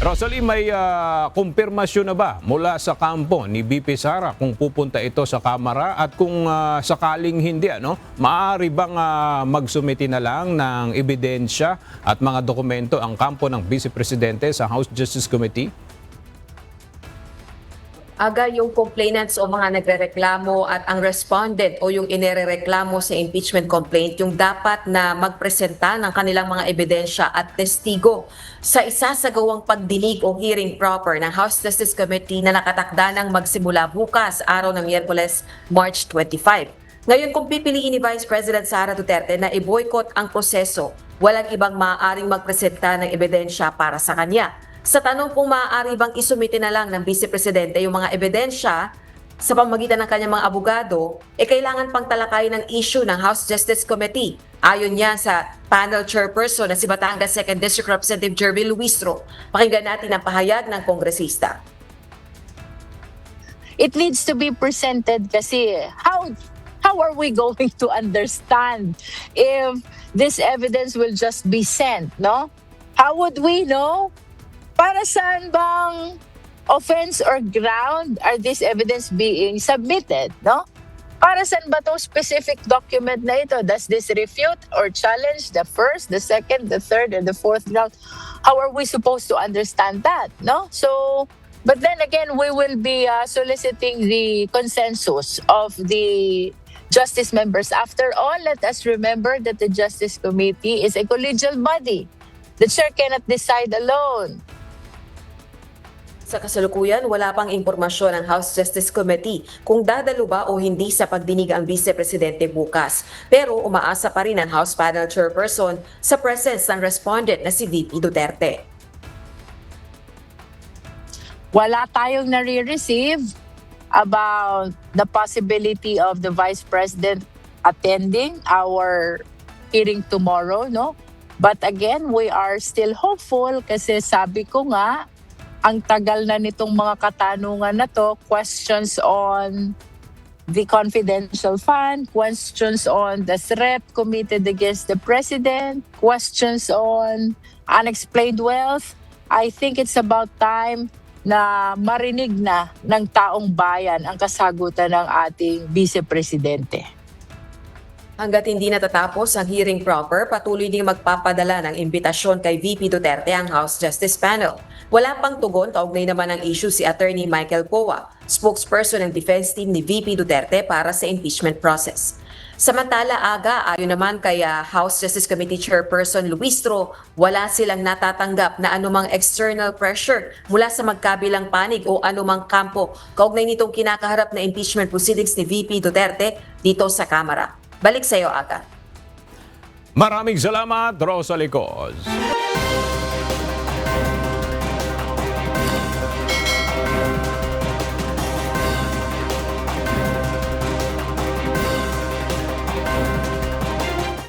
Rosalie, may kumpirmasyon na ba mula sa kampo ni BP Sara kung pupunta ito sa Kamara at kung sakaling hindi, maaari bang magsumiti na lang ng ebidensya at mga dokumento ang kampo ng Vice Presidente sa House Justice Committee? Aga yung complainants o mga nagrereklamo at ang respondent o yung inirereklamo sa impeachment complaint yung dapat na magpresenta ng kanilang mga ebidensya at testigo sa isasagawang pagdinig o hearing proper ng House Justice Committee na nakatakda ng magsimula bukas, araw ng Miyerkules, March 25. Ngayon, kung pipiliin ni Vice President Sara Duterte na i-boycott ang proseso, walang ibang maaaring magpresenta ng ebidensya para sa kanya. Sa tanong kung maaari bang isumite na lang ng Vice Presidente yung mga ebidensya sa pamamagitan ng kanyang mga abogado, kailangan pang talakayin ng issue ng House Justice Committee. Ayon niya sa panel chairperson na si Batangas 2nd District Representative Jervy Luistro. Pakinggan natin ang pahayag ng kongresista. It needs to be presented kasi how are we going to understand if this evidence will just be sent, no? How would we know? Para saan bang offense or ground are this evidence being submitted, no? Para saan ba itong specific document na ito? Does this refute or challenge the first, the second, the third, and the fourth ground? How are we supposed to understand that, no? So, but then again, we will be soliciting the consensus of the justice members. After all, let us remember that the Justice Committee is a collegial body. The chair cannot decide alone. Sa kasalukuyan, wala pang impormasyon ng House Justice Committee kung dadalo ba o hindi sa pagdinig ang Vice Presidente bukas. Pero umaasa pa rin ang House Panel Chairperson sa presence ng respondent na si VP Duterte. Wala tayong nare-receive about the possibility of the Vice President attending our hearing tomorrow, no? But again, we are still hopeful kasi sabi ko nga, ang tagal na nitong mga katanungan na to, questions on the confidential fund, questions on the threat committed against the president, questions on unexplained wealth. I think it's about time na marinig na ng taong bayan ang kasagutan ng ating Vice Presidente. Hanggat hindi natatapos ang hearing proper, patuloy ding magpapadala ng imbitasyon kay VP Duterte ang House Justice Panel. Wala pang tugon, kaugnay naman ang issue si Attorney Michael Poa, spokesperson ng defense team ni VP Duterte para sa impeachment process. Samantala, ayon naman kay House Justice Committee Chairperson Luistro, wala silang natatanggap na anumang external pressure mula sa magkabilang panig o anumang kampo kaugnay nitong kinakaharap na impeachment proceedings ni VP Duterte dito sa Kamara. Balik sa iyo, Aga. Maraming salamat, Rosalie Coz.